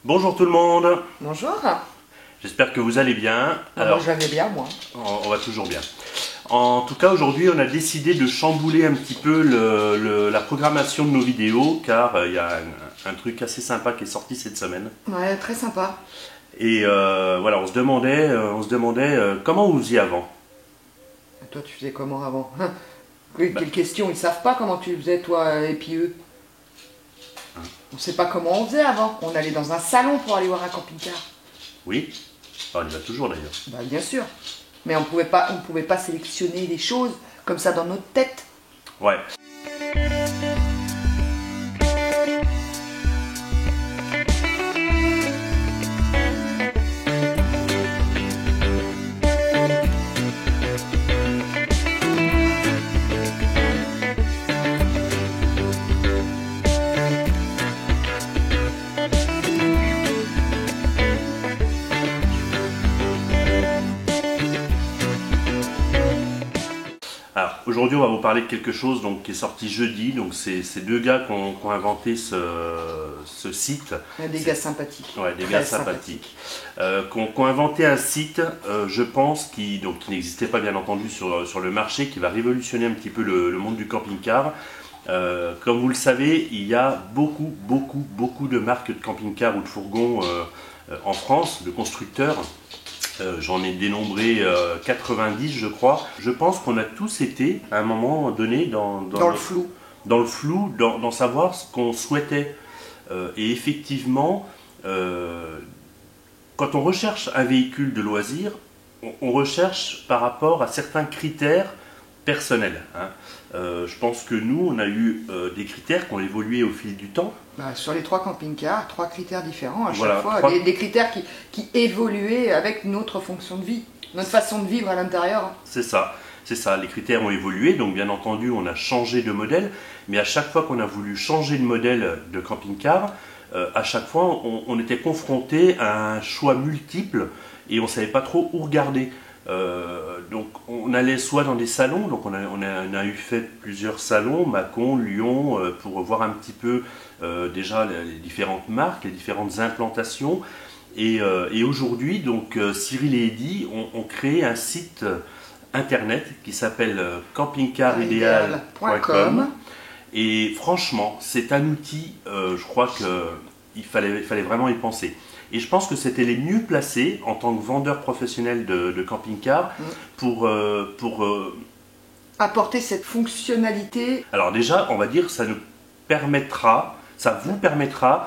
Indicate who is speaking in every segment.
Speaker 1: Bonjour tout le monde,
Speaker 2: Bonjour.
Speaker 1: j'espère que vous allez bien.
Speaker 2: Moi, je vais bien, moi.
Speaker 1: On va toujours bien. En tout cas, aujourd'hui, on a décidé de chambouler un petit peu la programmation de nos vidéos, car il y a un truc assez sympa qui est sorti cette semaine.
Speaker 2: Ouais, très sympa.
Speaker 1: Et voilà, on se demandait comment vous faisiez avant.
Speaker 2: Toi, tu faisais comment avant? Oui, quelle question, ils savent pas comment tu faisais, toi, et puis eux. On sait pas comment on faisait avant. On allait dans un salon pour aller voir un camping-car.
Speaker 1: Oui, on y va toujours d'ailleurs.
Speaker 2: Bah, bien sûr. Mais on pouvait pas sélectionner les choses comme ça dans notre tête.
Speaker 1: Ouais. Alors aujourd'hui on va vous parler de quelque chose donc, qui est sorti jeudi, donc c'est deux gars qui ont inventé ce site.
Speaker 2: Des gars sympathiques.
Speaker 1: Ouais, des
Speaker 2: Très
Speaker 1: gars sympathiques. Qui ont inventé un site, je pense, qui n'existait pas bien entendu sur le marché, qui va révolutionner un petit peu le monde du camping-car. Comme vous le savez, il y a beaucoup de marques de camping-car ou de fourgons en France, de constructeurs. J'en ai dénombré 90 je crois. Je pense qu'on a tous été à un moment donné dans
Speaker 2: le flou.
Speaker 1: Dans le flou, dans savoir ce qu'on souhaitait. Et effectivement, quand on recherche un véhicule de loisir, on recherche par rapport à certains critères personnels. Hein. Je pense que nous, on a eu des critères qui ont évolué au fil du temps.
Speaker 2: Bah, sur les 3 camping-cars, 3 critères différents à chaque
Speaker 1: Voilà,
Speaker 2: fois. Des critères qui évoluaient avec notre fonction de vie, notre façon de vivre à l'intérieur.
Speaker 1: C'est ça. C'est ça, les critères ont évolué, donc bien entendu on a changé de modèle, mais à chaque fois qu'on a voulu changer de modèle de camping-car, à chaque fois on était confronté à un choix multiple et on ne savait pas trop où regarder. Donc on allait soit dans des salons, donc on a eu fait plusieurs salons, Mâcon, Lyon, pour voir un petit peu déjà les différentes marques, les différentes implantations. Et aujourd'hui, donc Cyril et Eddy ont créé un site internet qui s'appelle campingcarideal.com. Et franchement, c'est un outil, je crois qu'il fallait vraiment y penser. Et je pense que c'était les mieux placés en tant que vendeurs professionnels de camping-car pour
Speaker 2: apporter cette fonctionnalité.
Speaker 1: Alors déjà, on va dire, ça vous permettra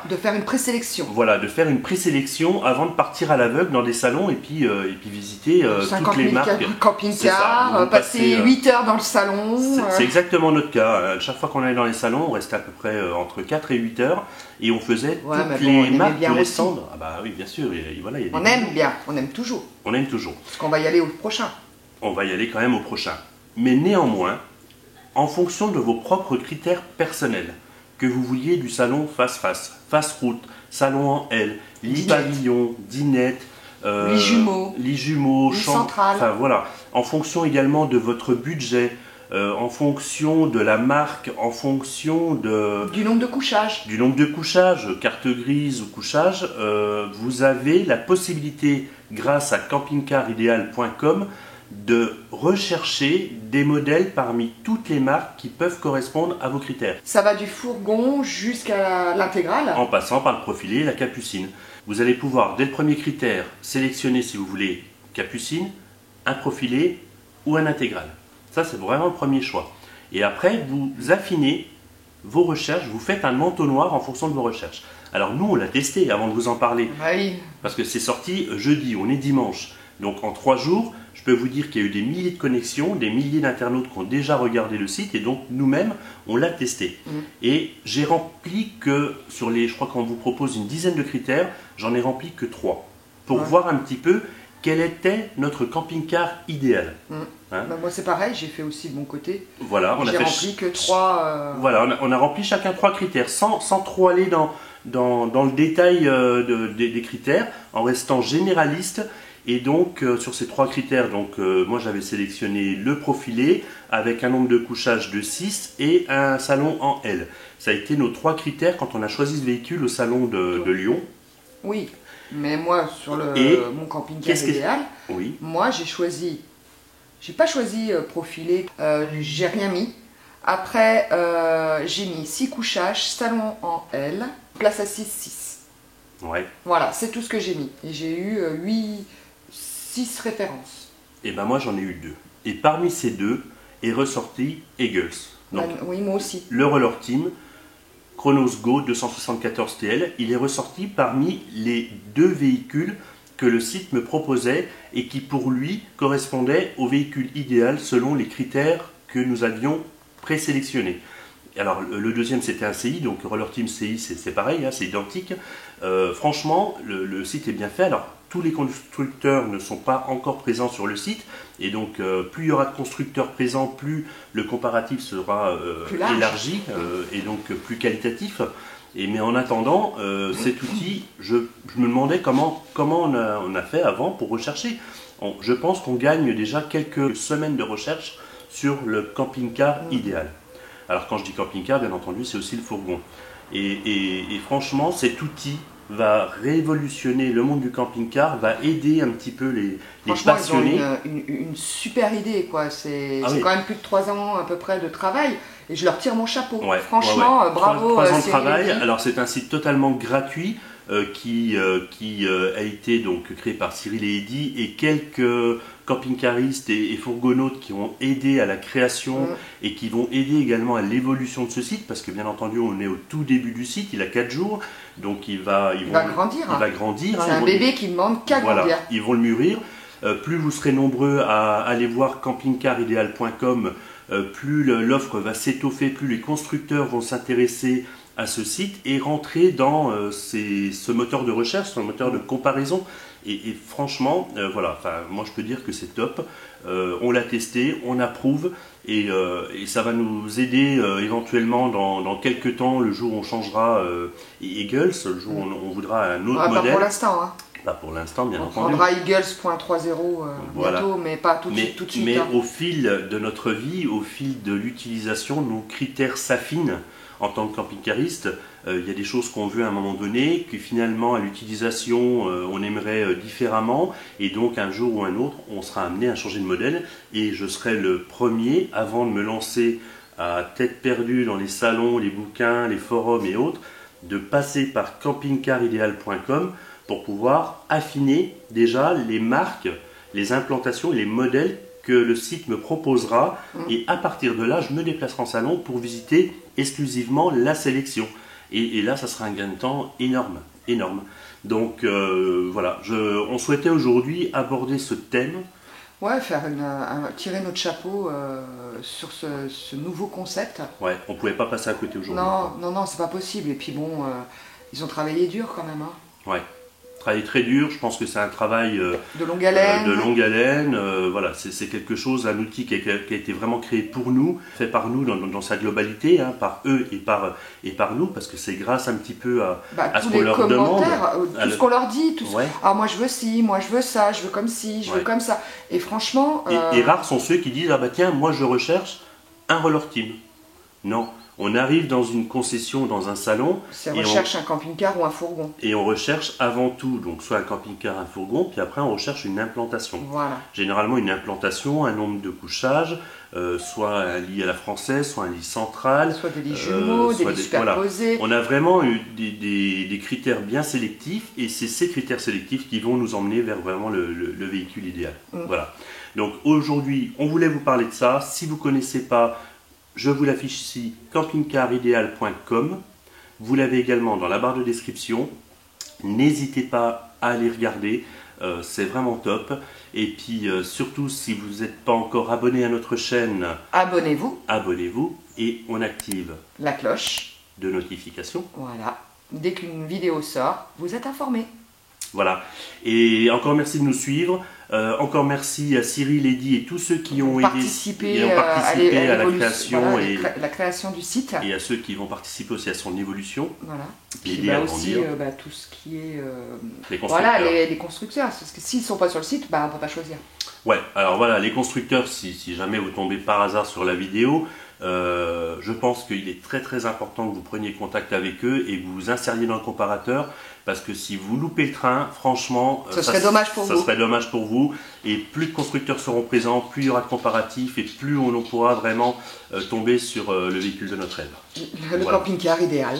Speaker 2: de faire une présélection.
Speaker 1: Voilà, de faire une présélection avant de partir à l'aveugle dans des salons et puis visiter toutes les marques.
Speaker 2: 50 000 camping-cars, passer 8 heures dans le salon.
Speaker 1: C'est exactement notre cas. Chaque fois qu'on allait dans les salons, on restait à peu près entre 4 et 8 heures et on faisait toutes les marques, tous les stands. Ah bah oui, bien sûr. Et voilà, il y a
Speaker 2: on aime bien, on aime toujours.
Speaker 1: On aime toujours.
Speaker 2: Parce qu'on va y aller au prochain.
Speaker 1: On va y aller quand même au prochain. Mais néanmoins, en fonction de vos propres critères personnels, que vous vouliez du salon face-route, salon en L, lit pavillon, dinette, lit jumeaux, chambre
Speaker 2: centrale.
Speaker 1: Enfin voilà, en fonction également de votre budget, en fonction de la marque, en fonction
Speaker 2: du nombre de couchages.
Speaker 1: Du nombre de couchages, carte grise ou couchage, vous avez la possibilité, grâce à campingcarideal.com, de rechercher des modèles parmi toutes les marques qui peuvent correspondre à vos critères.
Speaker 2: Ça va du fourgon jusqu'à l'intégrale.
Speaker 1: En passant par le profilé et la capucine. Vous allez pouvoir, dès le premier critère, sélectionner si vous voulez capucine, un profilé ou un intégral. Ça, c'est vraiment le premier choix. Et après, vous affinez vos recherches, vous faites un entonnoir en fonction de vos recherches. Alors nous, on l'a testé avant de vous en parler.
Speaker 2: Oui.
Speaker 1: Parce que c'est sorti jeudi, on est dimanche. Donc en 3 jours, je peux vous dire qu'il y a eu des milliers de connexions, des milliers d'internautes qui ont déjà regardé le site et donc nous-mêmes, on l'a testé. Et j'ai rempli que, je crois qu'on vous propose une dizaine de critères, j'en ai rempli que 3. Pour voir un petit peu quel était notre camping-car idéal.
Speaker 2: Hein? Bah moi c'est pareil, j'ai fait aussi de mon côté.
Speaker 1: Voilà,
Speaker 2: j'ai rempli que 3...
Speaker 1: Voilà, on a rempli chacun 3 critères, sans trop aller dans le détail des critères, en restant généraliste. Et donc sur ces 3 critères, moi j'avais sélectionné le profilé avec un nombre de couchages de 6 et un salon en L. Ça a été nos 3 critères quand on a choisi ce véhicule au salon de Lyon.
Speaker 2: Oui, mais moi, sur mon camping-car idéal,
Speaker 1: oui.
Speaker 2: moi, j'ai pas choisi profilé, j'ai rien mis. Après, j'ai mis 6 couchages, salon en L, place assise 6.
Speaker 1: Ouais.
Speaker 2: Voilà, c'est tout ce que j'ai mis. Et j'ai eu 6 références.
Speaker 1: Et ben moi j'en ai eu 2. Et parmi ces 2 est ressorti Eagles. Donc,
Speaker 2: oui, moi aussi.
Speaker 1: Le Roller Team, Chronos Go 274 TL, il est ressorti parmi les 2 véhicules que le site me proposait et qui pour lui correspondaient au véhicule idéal selon les critères que nous avions présélectionnés. Alors le deuxième c'était un CI, donc Roller Team CI c'est pareil, hein, c'est identique. Franchement le site est bien fait. Alors tous les constructeurs ne sont pas encore présents sur le site et donc plus il y aura de constructeurs présents, plus le comparatif sera élargi et donc plus qualitatif. Mais en attendant, cet outil, je me demandais comment on a fait avant pour rechercher. Je pense qu'on gagne déjà quelques semaines de recherche sur le camping-car idéal. Alors quand je dis camping-car, bien entendu, c'est aussi le fourgon. Et franchement, cet outil va révolutionner le monde du camping-car, va aider un petit peu les passionnés.
Speaker 2: Ils ont une super idée, quoi. C'est quand même plus de 3 ans à peu près de travail. Et je leur tire mon chapeau. Ouais, franchement, bravo.
Speaker 1: 3 ans de travail. Alors c'est un site totalement gratuit qui a été donc créé par Cyril et Eddy et quelques camping-caristes et fourgonnautes qui ont aidé à la création et qui vont aider également à l'évolution de ce site parce que bien entendu on est au tout début du site, il a 4 jours, donc il va grandir. Il va grandir.
Speaker 2: C'est un bébé qui ne demande qu'à grandir.
Speaker 1: Ils vont le mûrir. Plus vous serez nombreux à aller voir campingcarideal.com, plus l'offre va s'étoffer, plus les constructeurs vont s'intéresser à ce site et rentrer dans ce moteur de recherche, ce moteur de comparaison. Et franchement, voilà, moi je peux dire que c'est top. On l'a testé, on approuve et ça va nous aider éventuellement dans quelques temps, le jour où on changera Eagles, le jour où on voudra un autre modèle.
Speaker 2: Pas pour l'instant, hein.
Speaker 1: Pas pour l'instant, bien entendu.
Speaker 2: On prendra Eagles.30 bientôt, mais pas tout de suite.
Speaker 1: Mais au fil de notre vie, au fil de l'utilisation, nos critères s'affinent. En tant que camping-cariste, il y a des choses qu'on veut à un moment donné, que finalement à l'utilisation on aimerait différemment, et donc un jour ou un autre, on sera amené à changer de modèle, et je serai le premier, avant de me lancer à tête perdue dans les salons, les bouquins, les forums et autres, de passer par campingcarideal.com pour pouvoir affiner déjà les marques, les implantations et les modèles que le site me proposera et à partir de là je me déplacerai en salon pour visiter exclusivement la sélection et là ça sera un gain de temps énorme. Donc voilà, on souhaitait aujourd'hui aborder ce thème.
Speaker 2: Ouais, tirer notre chapeau sur ce nouveau concept.
Speaker 1: Ouais, on pouvait pas passer à côté aujourd'hui.
Speaker 2: Non, c'est pas possible. Et puis bon, ils ont travaillé dur quand même. Hein.
Speaker 1: Ouais. Travail très dur, je pense que c'est un travail
Speaker 2: de longue haleine.
Speaker 1: Voilà, c'est quelque chose, un outil qui a été vraiment créé pour nous, fait par nous dans sa globalité, hein, par eux et par nous, parce que c'est grâce un petit peu à ce qu'on leur demande.
Speaker 2: Tout ce qu'on leur dit, moi je veux ci, moi je veux ça, je veux comme ci, je veux comme ça. Et franchement...
Speaker 1: Et rares sont ceux qui disent, ah bah tiens, moi je recherche un roller team. Non. On arrive dans une concession, dans un salon.
Speaker 2: On recherche un camping-car ou un fourgon.
Speaker 1: Et on recherche avant tout, donc soit un camping-car, un fourgon, puis après on recherche une implantation.
Speaker 2: Voilà.
Speaker 1: Généralement une implantation, un nombre de couchages, soit un lit à la française, soit un lit central.
Speaker 2: Soit des lits jumeaux, des lits superposés.
Speaker 1: Voilà. On a vraiment eu des critères bien sélectifs et c'est ces critères sélectifs qui vont nous emmener vers vraiment le véhicule idéal. Voilà. Donc aujourd'hui, on voulait vous parler de ça. Si vous ne connaissez pas, je vous l'affiche ici, campingcarideal.com. Vous l'avez également dans la barre de description. N'hésitez pas à aller regarder, c'est vraiment top. Et puis surtout, si vous n'êtes pas encore abonné à notre chaîne, abonnez-vous et on active
Speaker 2: la cloche
Speaker 1: de notification.
Speaker 2: Voilà, dès qu'une vidéo sort, vous êtes informés.
Speaker 1: Voilà, et encore merci de nous suivre. Encore merci à Cyril, Eddy et tous ceux qui ont
Speaker 2: participé
Speaker 1: à la création,
Speaker 2: voilà, la création du site.
Speaker 1: Et à ceux qui vont participer aussi à son évolution.
Speaker 2: Voilà.
Speaker 1: L'aider à grandir.
Speaker 2: Tout ce qui est
Speaker 1: les constructeurs.
Speaker 2: Voilà, les constructeurs. Parce que s'ils ne sont pas sur le site, on ne peut pas choisir.
Speaker 1: Ouais, alors voilà, les constructeurs, si jamais vous tombez par hasard sur la vidéo, je pense qu'il est très très important que vous preniez contact avec eux et que vous vous insériez dans le comparateur, parce que si vous loupez le train, franchement,
Speaker 2: Ce serait dommage pour vous.
Speaker 1: Ça serait dommage pour vous, et plus de constructeurs seront présents, plus il y aura de comparatifs, et plus on pourra vraiment tomber sur le véhicule de notre rêve.
Speaker 2: Le
Speaker 1: Voilà.
Speaker 2: camping-car idéal.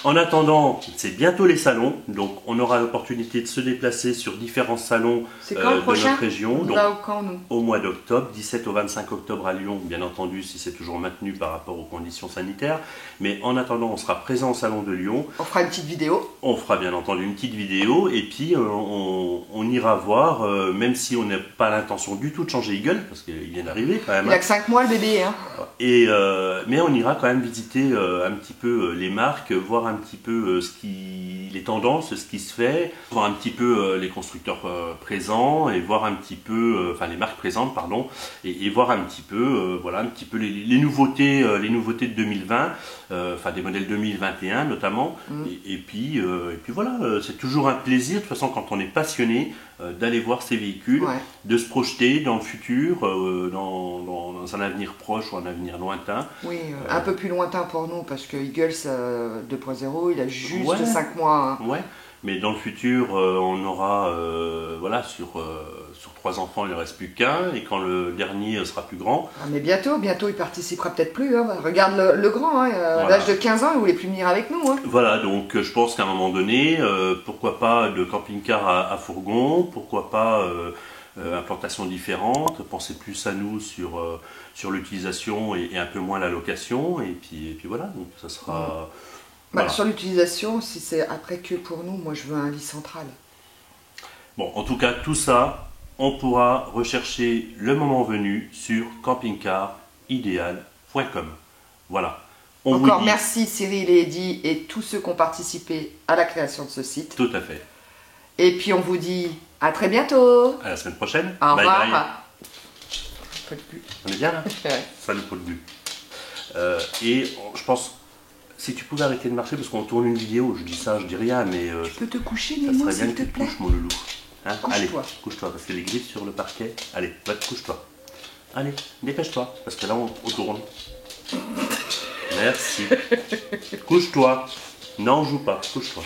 Speaker 1: En attendant, c'est bientôt les salons, donc on aura l'opportunité de se déplacer sur différents salons
Speaker 2: C'est quand le
Speaker 1: de
Speaker 2: prochain?
Speaker 1: notre région.
Speaker 2: On
Speaker 1: Donc,
Speaker 2: va quand, nous?
Speaker 1: au mois d'octobre, 17 au 25 octobre à Lyon, bien entendu, si c'est toujours maintenu par rapport aux conditions sanitaires. Mais en attendant, on sera présent au salon de Lyon.
Speaker 2: On fera une petite vidéo.
Speaker 1: On fera bien entendu une petite vidéo et puis on ira voir, même si on n'a pas l'intention du tout de changer Eagle, parce qu'il vient d'arriver quand même.
Speaker 2: Il a que 5 mois le bébé. Hein.
Speaker 1: Mais on ira quand même visiter un petit peu les marques, voir un petit peu les tendances, ce qui se fait, voir un petit peu les constructeurs présents et voir un petit peu, enfin les marques présentes, pardon, et voir un petit peu, voilà, un petit peu les nouveautés de 2020, enfin des modèles 2021 notamment, et puis voilà, c'est toujours un plaisir de toute façon quand on est passionné d'aller voir ces véhicules, de se projeter dans le futur, dans un avenir proche ou un avenir lointain.
Speaker 2: Oui, un peu plus lointain pour nous parce que Eagles 2.0, il a juste 5 mois. Hein.
Speaker 1: Ouais, mais dans le futur, on aura, voilà, sur 3 enfants, il ne reste plus qu'un, et quand le dernier sera plus grand.
Speaker 2: Ah, mais bientôt, il participera peut-être plus. Hein. Regarde le grand, hein, à l'âge de 15 ans, il voulait plus venir avec nous. Hein.
Speaker 1: Voilà, donc je pense qu'à un moment donné, pourquoi pas de camping-car à fourgon, pourquoi pas implantation différente, pensez plus à nous sur l'utilisation et un peu moins la location, et puis voilà, donc ça sera... Voilà.
Speaker 2: Sur l'utilisation, si c'est après que pour nous, moi je veux un lit central.
Speaker 1: Bon, en tout cas, tout ça, on pourra rechercher le moment venu sur campingcarideal.com. Voilà.
Speaker 2: Encore merci Cyril et Eddy et tous ceux qui ont participé à la création de ce site.
Speaker 1: Tout à fait.
Speaker 2: Et puis on vous dit à très bientôt.
Speaker 1: À la semaine prochaine.
Speaker 2: Au revoir.
Speaker 1: Bye bye.
Speaker 2: Pas de but.
Speaker 1: On est bien là. Salut pour le but. Et je pense... Si tu pouvais arrêter de marcher parce qu'on tourne une vidéo, je dis ça, je dis rien, mais
Speaker 2: tu peux te coucher,
Speaker 1: ça
Speaker 2: Nemo,
Speaker 1: serait bien
Speaker 2: s'il
Speaker 1: que
Speaker 2: te
Speaker 1: tu te
Speaker 2: plaît.
Speaker 1: couches, mon loulou. Hein, allez,
Speaker 2: couche-toi,
Speaker 1: parce que les griffes sur le parquet. Allez, va te couche-toi. Allez, dépêche-toi, parce que là on tourne. Merci. Couche-toi. Non, joue pas, couche-toi.